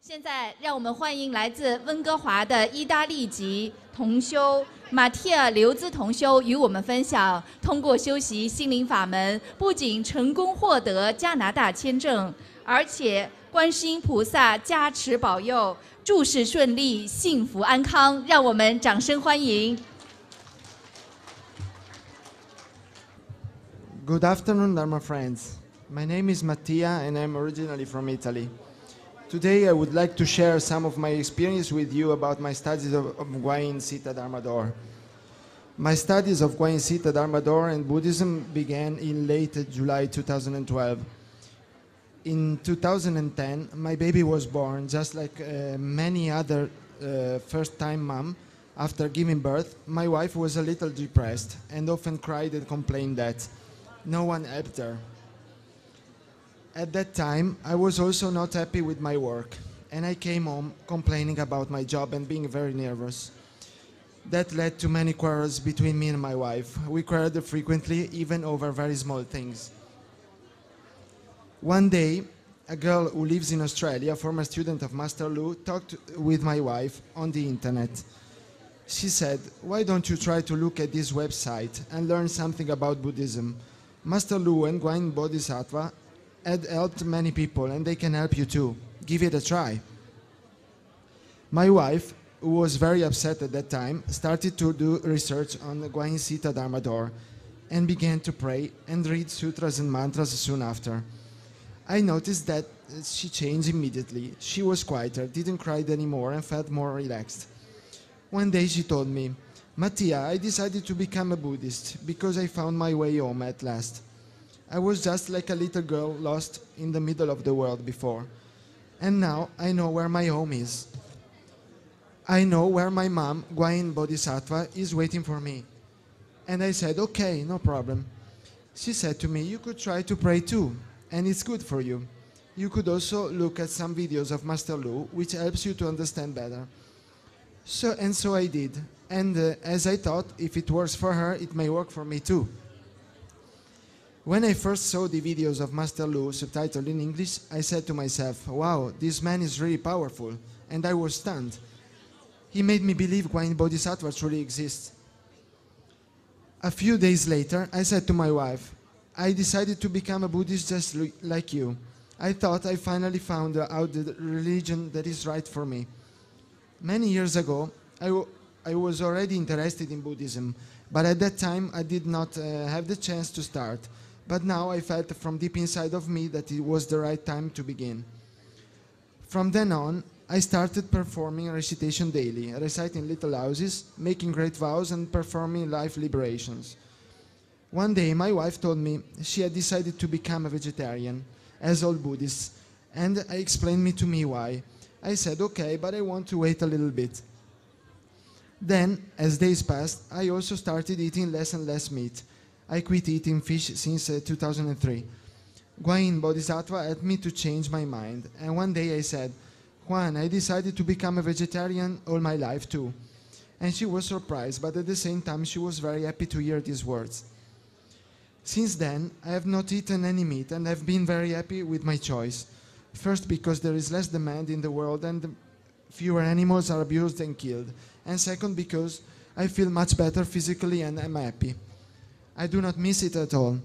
现在，让我们欢迎来自温哥华的意大利籍同修马蒂尔·刘兹同修与我们分享，通过修习心灵法门，不仅成功获得加拿大签证，而且观世音菩萨加持保佑，诸事顺利，幸福安康。让我们掌声欢迎。Good afternoon, Dharma friends. My name is Mattia and I'm originally from Italy. Today I would like to share some of my experience with you about my studies of Guayin Sita Dharmador. My studies of Guayin Sita Dharmador and Buddhism began in late July 2012. In 2010, my baby was born, just like many other first-time mom. After giving birth, my wife was a little depressed and often cried and complained that no one helped her. At that time, I was also not happy with my work, and I came home complaining about my job and being very nervous. That led to many quarrels between me and my wife. We quarreled frequently, even over very small things. One day, a girl who lives in Australia, a former student of Master Lu, talked with my wife on the internet. She said, "Why don't you try to look at this website and learn something about Buddhism? Master Lu and Guayin Bodhisattva had helped many people and they can help you too. Give it a try." My wife, who was very upset at that time, started to do research on the Guayin Sita Dharmador and began to pray and read sutras and mantras soon after. I noticed that she changed immediately. She was quieter, didn't cry anymore and felt more relaxed. One day she told me, "Mattia, I decided to become a Buddhist because I found my way home at last. I was just like a little girl lost in the middle of the world before. And now I know where my home is. I know where my mom, Guayin Bodhisattva, is waiting for me." And I said, "Okay, no problem." She said to me, "You could try to pray too, and it's good for you. You could also look at some videos of Master Lu, which helps you to understand better." So I did. And as I thought, if it works for her, it may work for me too. When I first saw the videos of Master Lu subtitled in English, I said to myself, "Wow, this man is really powerful," and I was stunned. He made me believe Guayin Bodhisattva truly exists. A few days later, I said to my wife, "I decided to become a Buddhist just like you. I thought I finally found out the religion that is right for me." Many years ago, I was already interested in Buddhism, but at that time I did not have the chance to start. But now I felt from deep inside of me that it was the right time to begin. From then on, I started performing recitation daily, reciting little houses, making great vows, and performing life liberations. One day, my wife told me she had decided to become a vegetarian, as all Buddhists, and explained to me why. I said, "Okay, but I want to wait a little bit." Then, as days passed, I also started eating less and less meat. I quit eating fish since 2003. Guayin Bodhisattva helped me to change my mind, and one day I said, "Juan, I decided to become a vegetarian all my life too." And she was surprised, but at the same time she was very happy to hear these words. Since then, I have not eaten any meat and have been very happy with my choice. First, because there is less demand in the world and fewer animals are abused and killed. And second, because I feel much better physically and I'm happy. I do not miss it at all.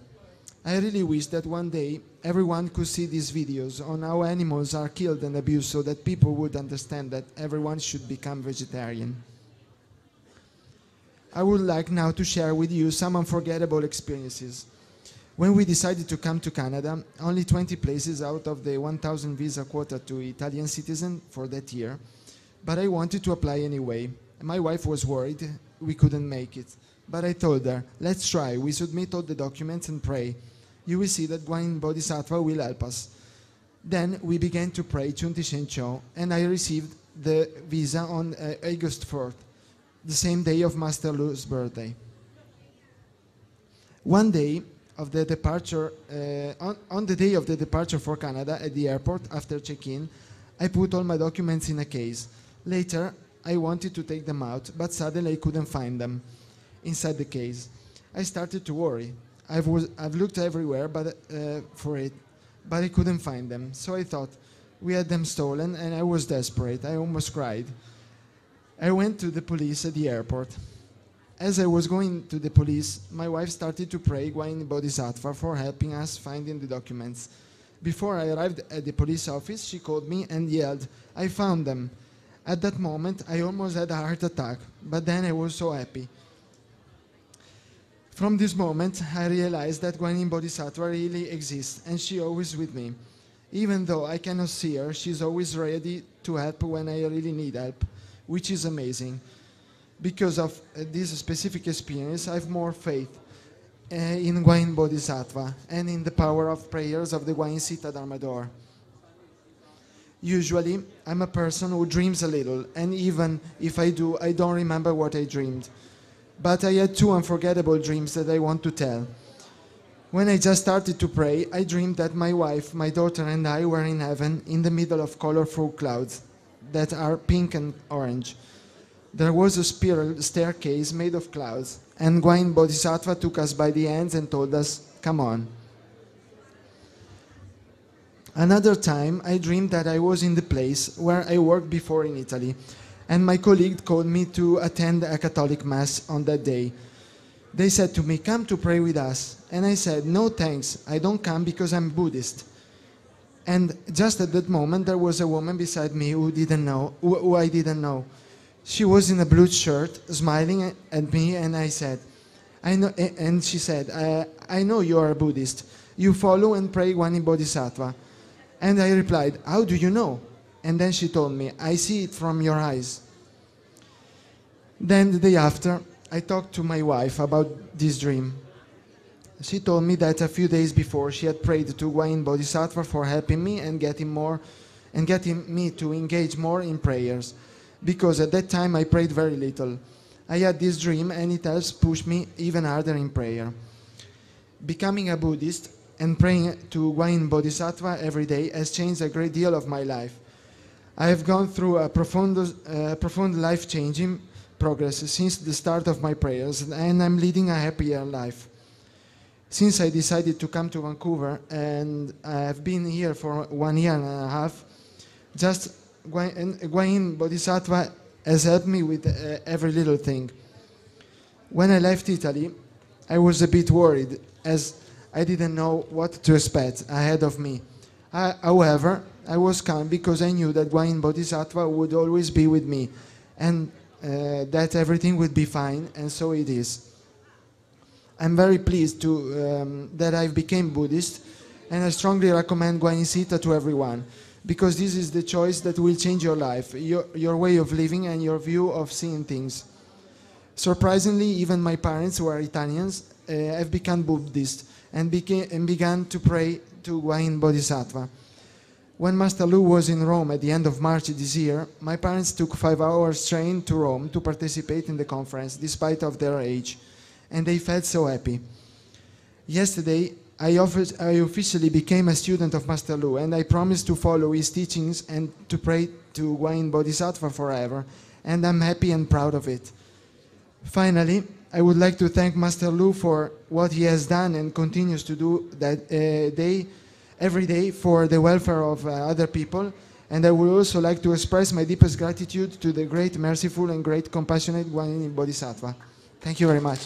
I really wish that one day everyone could see these videos on how animals are killed and abused so that people would understand that everyone should become vegetarian. I would like now to share with you some unforgettable experiences. When we decided to come to Canada, only 20 places out of the 1,000 visa quota to Italian citizens for that year, but I wanted to apply anyway. My wife was worried we couldn't make it, but I told her, "Let's try. We submit all the documents and pray. You will see that Guayin Bodhisattva will help us." Then we began to pray Chunti Shencho, and I received the visa on August 4th, the same day of Master Lu's birthday. One day of the departure, on the day of the departure for Canada at the airport, after check-in, I put all my documents in a case. Later, I wanted to take them out, but suddenly I couldn't find them inside the case. I started to worry. I've looked everywhere for it, but I couldn't find them. So I thought, We had them stolen, and I was desperate. I almost cried. I went to the police at the airport. As I was going to the police, my wife started to pray Guayin Bodhisattva for helping us finding the documents. Before I arrived at the police office, she called me and yelled, "I found them." At that moment, I almost had a heart attack, but then I was so happy. From this moment, I realized that Guayin Bodhisattva really exists, and she always with me. Even though I cannot see her, she's always ready to help when I really need help, which is amazing. Because of this specific experience, I have more faith in Guayin Bodhisattva and in the power of prayers of the Guayin Sita Dharmador. Usually, I'm a person who dreams a little, and even if I do, I don't remember what I dreamed. But I had two unforgettable dreams that I want to tell. When I just started to pray, I dreamed that my wife, my daughter, and I were in heaven in the middle of colorful clouds that are pink and orange. There was a spiral staircase made of clouds, and Guayin Bodhisattva took us by the hands and told us, "Come on." Another time, I dreamed that I was in the place where I worked before in Italy, and my colleague called me to attend a Catholic Mass on that day. They said to me, "Come to pray with us." And I said, "No thanks, I don't come because I'm Buddhist." And just at that moment, there was a woman beside me who I didn't know. She was in a blue shirt, smiling at me, and I said, "I know." And she said, "I know you are a Buddhist. You follow and pray Guayin Bodhisattva." And I replied, "How do you know?" And then she told me, "I see it from your eyes." Then the day after, I talked to my wife about this dream. She told me that a few days before she had prayed to Guayin Bodhisattva for helping me and getting me to engage more in prayers, because at that time I prayed very little. I had this dream and it has pushed me even harder in prayer. Becoming a Buddhist and praying to Guayin Bodhisattva every day has changed a great deal of my life. I have gone through a profound life-changing progress since the start of my prayers, and I'm leading a happier life. Since I decided to come to Vancouver, and I have been here for 1 year and a half, just Guayin Bodhisattva has helped me with every little thing. When I left Italy, I was a bit worried, as I didn't know what to expect ahead of me. However, I was calm because I knew that Guayin Bodhisattva would always be with me, and that everything would be fine, and so it is. I'm very pleased that I became Buddhist, and I strongly recommend Guayin Sita to everyone, because this is the choice that will change your life, your way of living and your view of seeing things. Surprisingly, even my parents, who are Italians, have become Buddhist and began to pray to Guayin Bodhisattva. When Master Lu was in Rome at the end of March this year, my parents took 5 hours train to Rome to participate in the conference, despite of their age, and they felt so happy. Yesterday, I officially became a student of Master Lu, and I promised to follow his teachings and to pray to Guayin Bodhisattva forever, and I'm happy and proud of it. Finally, I would like to thank Master Lu for what he has done and continues to do every day for the welfare of other people, and I would also like to express my deepest gratitude to the great, merciful, and great compassionate Guayin Bodhisattva. Thank you very much.